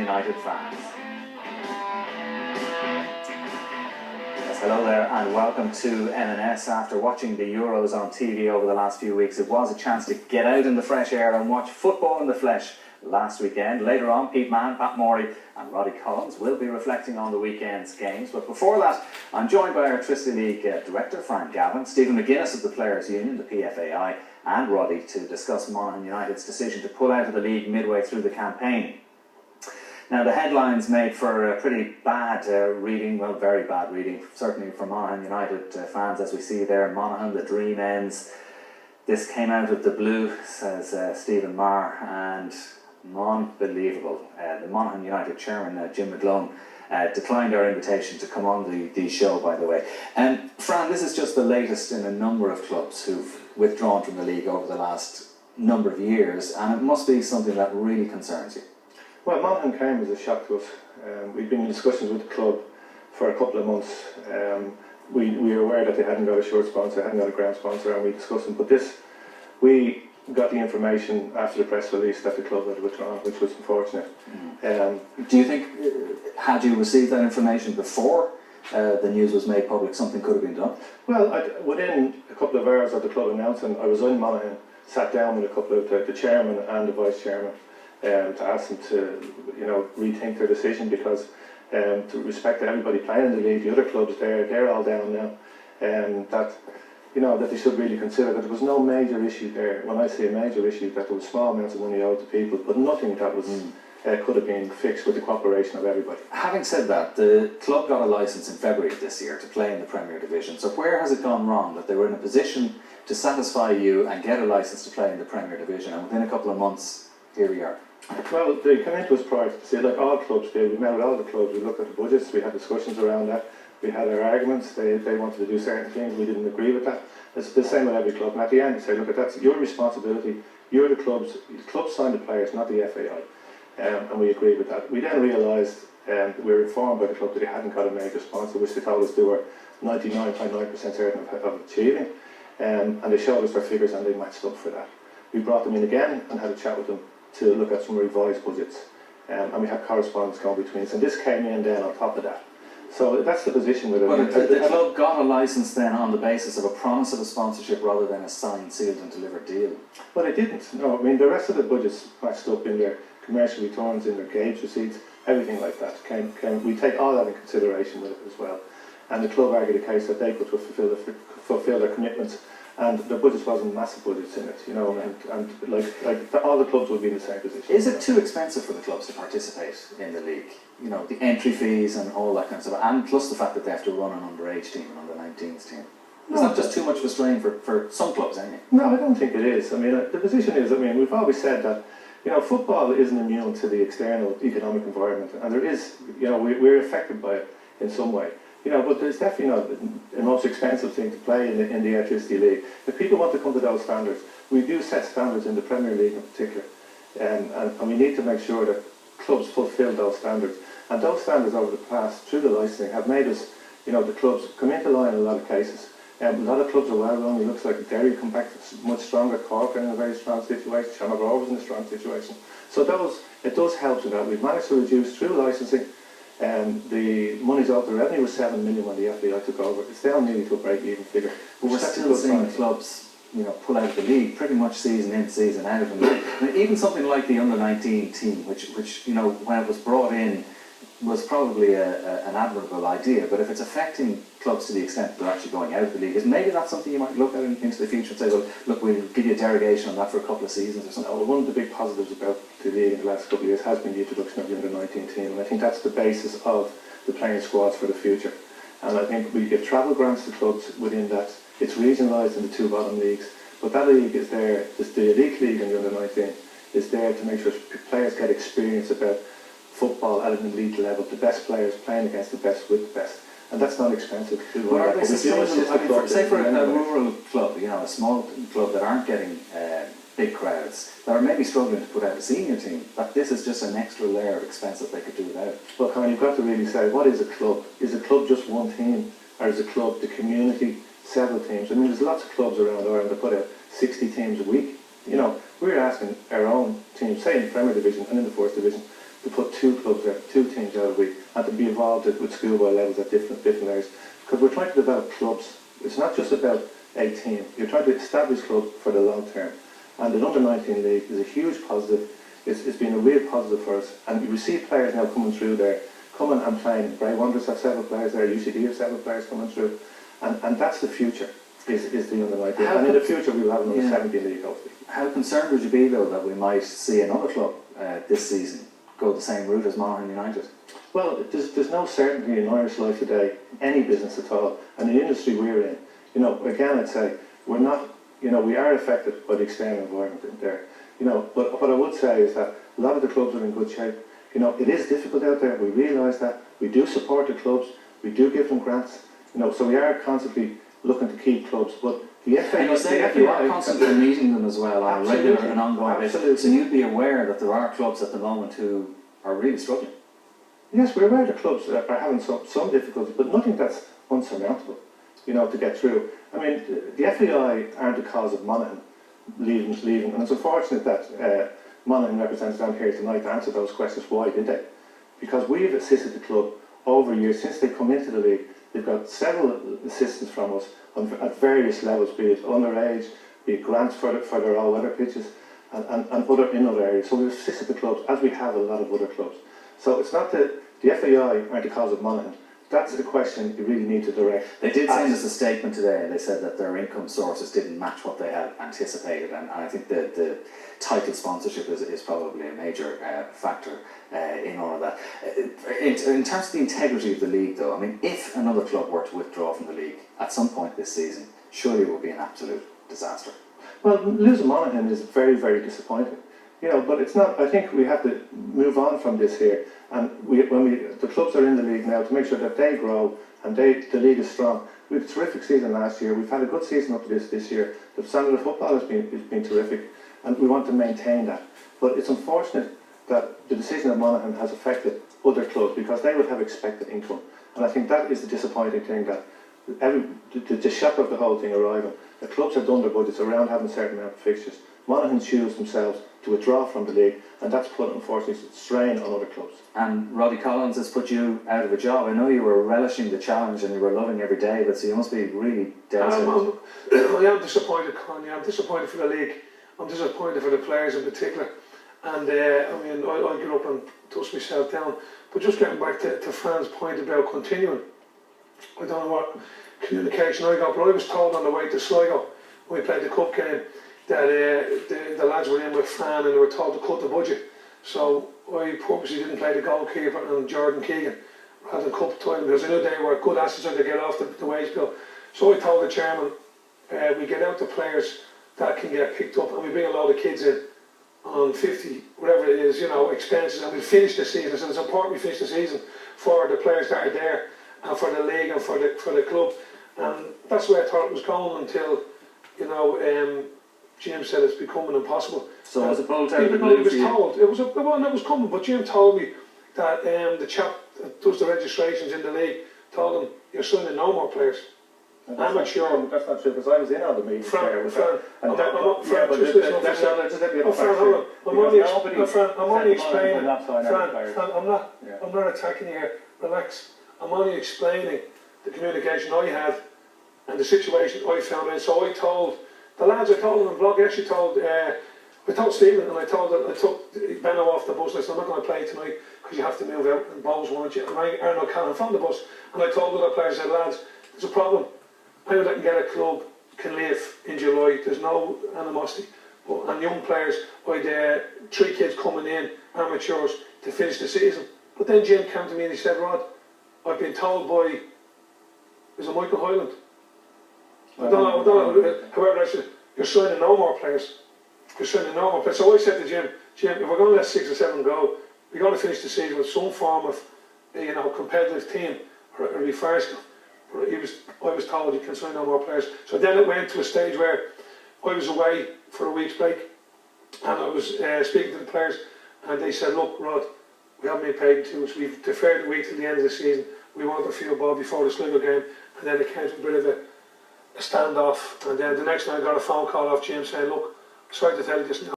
United fans. Yes, hello there and welcome to MNS. After watching the Euros on TV over the last few weeks, it was a chance to get out in the fresh air and watch football in the flesh last weekend. Later on, Pete Mann, Pat Morey and Roddy Collins will be reflecting on the weekend's games. But before that, I'm joined by our Electricity League Director, Frank Gavin, Stephen McGuinness of the Players Union, the PFAI, and Roddy to discuss Monaghan United's decision to pull out of the league midway through the campaign. Now, the headlines made for a pretty bad reading, well, very bad reading, certainly for Monaghan United fans, as we see there. Monaghan, the dream ends. This came out of the blue, says Stephen Marr, and unbelievable. The Monaghan United chairman, Jim McGlone, declined our invitation to come on the show, by the way. Fran, this is just the latest in a number of clubs who've withdrawn from the league over the last number of years, and it must be something that really concerns you. Well, Monaghan came as a shock to us. We'd been in discussions with the club for a couple of months. We were aware that they hadn't got a shirt sponsor, hadn't got a ground sponsor, and we discussed them. But we got the information after the press release that the club had withdrawn, which was unfortunate. Do you think, had you received that information before the news was made public, something could have been done? Well, within a couple of hours of the club announcing, I was in Monaghan, sat down with a couple of the chairman and the vice chairman to ask them to, rethink their decision, because to respect everybody playing in the league, the other clubs there, they're all down now, that they should really consider that there was no major issue there. When I say a major issue, that there was small amounts of money owed to people, but nothing that was could have been fixed with the cooperation of everybody. Having said that, the club got a licence in February of this year to play in the Premier Division. So where has it gone wrong that they were in a position to satisfy you and get a licence to play in the Premier Division, and within a couple of months, here we are? Well, they came into us prior to say, like all clubs did. We met with all the clubs, we looked at the budgets, we had discussions around that, we had our arguments. They wanted to do certain things, we didn't agree with that. It's the same with every club, and at the end they say, look, that's your responsibility, you're the clubs signed the players, not the FAI. And we agreed with that. We then realised, we were informed by the club that they hadn't got a major sponsor, which they told us they were 99.9% certain of achieving, and they showed us their figures and they matched up for that. We brought them in again and had a chat with them to look at some revised budgets, and we had correspondence going between us, and this came in then on top of that. So that's the position with it. But the club got a licence then on the basis of a promise of a sponsorship rather than a signed, sealed and delivered deal? Well, they didn't. No, I mean, the rest of the budgets matched up in their commercial returns, in their gauge receipts, everything like that. We take all that in consideration with it as well. And the club argued a case that they could fulfil their commitments, and their budgets wasn't massive budgets in it, and all the clubs would be in the same position. Is it too expensive for the clubs to participate in the league? The entry fees and all that kind of stuff, and plus the fact that they have to run an underage team, an under-19s team. Is that just too much of a strain for some clubs, anyway? No, I don't think it is. I mean, the position is, we've always said that, football isn't immune to the external economic environment, and there is, we're affected by it in some way. But there's definitely not the most expensive thing to play in the Electricity League. If people want to come to those standards, we do set standards in the Premier League in particular, and we need to make sure that clubs fulfil those standards. And those standards over the past, through the licensing, have made us, the clubs come into line in a lot of cases. A lot of clubs are well run. It looks like Derry come back much stronger. Cork are in a very strong situation. Shamrock was in a strong situation. So it does help in that. We've managed to reduce through licensing. The money's out. The revenue was 7 million when the FAI took over. It's down nearly to a break-even figure. But we're still seeing clubs, pull out of the league pretty much season in, season out. And even something like the under-19 team, which when it was brought in, was probably an admirable idea. But if it's affecting clubs to the extent that they're actually going out of the league, maybe that's something you might look at into the future and say, well, look, we'll give you a derogation on that for a couple of seasons or something. Well, one of the big positives about the league in the last couple of years has been the introduction of the under-19 team, and I think that's the basis of the playing squads for the future. And I think we give travel grants to clubs within that. It's regionalised in the two bottom leagues, but that league is there, the elite league and the under-19 is there to make sure players get experience about football at an elite level, the best players playing against the best with the best. And that's not expensive to do. But are they sustainable? Say for a rural club, a small club that aren't getting big crowds, that are maybe struggling to put out a senior team, that this is just an extra layer of expense that they could do without. Well, Conor, you've got to really say, what is a club? Is a club just one team? Or is a club the community, several teams? I mean, there's lots of clubs around Ireland that put out 60 teams a week. We're asking our own teams, say in the Premier Division and in the First Division, to put 2 clubs there, 2 teams out a week, and to be involved with schoolboy levels at different areas. Because we're trying to develop clubs. It's not just about a team. You're trying to establish clubs for the long term. And the Under-19 League is a huge positive. It's been a real positive for us. And we see players now coming through there, coming and playing. Bray Wanderers have several players there, UCD have several players coming through. And that's the future, is the Under-19. And in the future we will have another 17 league, hopefully. How concerned would you be, though, that we might see another club this season go the same route as Monaghan United? Well, there's no certainty in Irish life today, any business at all, and the industry we're in. You know, again, I'd say we're not. You know, we are affected by the external environment in there. You know, but what I would say is that a lot of the clubs are in good shape. You know, it is difficult out there. We realise that. We do support the clubs. We do give them grants. You know, so we are constantly looking to keep clubs. But the FA, and you say that you are constantly meeting them as well on a regular and ongoing basis. So you'd be aware that there are clubs at the moment who are really struggling. Yes, we're aware the clubs are having some difficulties, but nothing that's unsurmountable, you know, to get through. I mean, the FAI aren't the cause of Monaghan leaving, and it's unfortunate that Monaghan representatives aren't here tonight to answer those questions. Why did they? Because we've assisted the club over years since they come into the league. They've got several assistance from us at various levels, be it underage, be it grants for their all-weather pitches, and other in other areas. So we've assisted the clubs, as we have a lot of other clubs. So it's not that the FAI aren't the cause of Monaghan. That's a question you really need to direct. They did send us a statement today, and they said that their income sources didn't match what they had anticipated, and I think the title sponsorship is probably a major factor in all of that. In terms of the integrity of the league, though, I mean, if another club were to withdraw from the league at some point this season, surely it would be an absolute disaster. Well, losing Monaghan is very, very disappointing. You know, but it's not. I think we have to move on from this here, and the clubs are in the league now to make sure that they grow and the league is strong. We had a terrific season last year. We've had a good season up to this year. The standard of football has been terrific, and we want to maintain that. But it's unfortunate that the decision of Monaghan has affected other clubs because they would have expected income, and I think that is the disappointing thing, that the shock of the whole thing arriving. The clubs have done their budgets around having a certain amount of fixtures. Monaghan choose themselves to withdraw from the league, and that's put, unfortunately, strain on other clubs. And Roddy Collins has put you out of a job. I know you were relishing the challenge and you were loving every day, but so you must be really devastated. I am disappointed, Connie. I'm disappointed for the league. I'm disappointed for the players in particular. And I mean, I get up and dust myself down. But just getting back to Fran's point about continuing, I don't know what communication I got, but I was told on the way to Sligo when we played the cup game that the lads were in with Fran and they were told to cut the budget. So I purposely didn't play the goalkeeper and Jordan Keegan rather than cup time, because I knew they were good assets to get off the wage bill. So I told the chairman, we get out the players that can get picked up and we bring a lot of kids in on 50, whatever it is, you know, expenses, and we finish the season. So it's important we finish the season for the players that are there and for the league and for the club. And that's where I thought it was going until, you know, Jim said it's becoming impossible. So as a bolt out even though he was told it was coming, but Jim told me that the chap that does the registrations in the league told him, you're signing no more players. I'm not sure. That's not true, because I was in all the meetings there with that. I'm not attacking you here. Relax. I'm only explaining the communication I had and the situation I found in. So I told the lads, I told them in the blog, I actually told Stephen, and I took Benno off the bus. I said, I'm not going to play tonight because you have to move out, and Bowles wanted you. And I rang Arno Cannon from the bus, and I told other players, I said, lads, there's a problem. I know that can get a club can live in July. There's no animosity. But and young players, I had 3 kids coming in, amateurs, to finish the season. But then Jim came to me and he said, Rod, I've been told by, is it Michael Hyland? I don't know, whoever I said, you're signing no more players. You're signing no more players. So I said to Jim, if we're going to let 6 or 7 go, we've got to finish the season with some form of, you know, competitive team, or it'll be farcical. But I was told you can sign no more players. So then it went to a stage where I was away for a week's break, and I was speaking to the players, and they said, look, Rod, we haven't been paid in 2 weeks. We've deferred a week to the end of the season. We want a field ball before the Sligo game, and then it came to a bit of a standoff. And then the next night I got a phone call off Jim saying, look, sorry to tell you this now.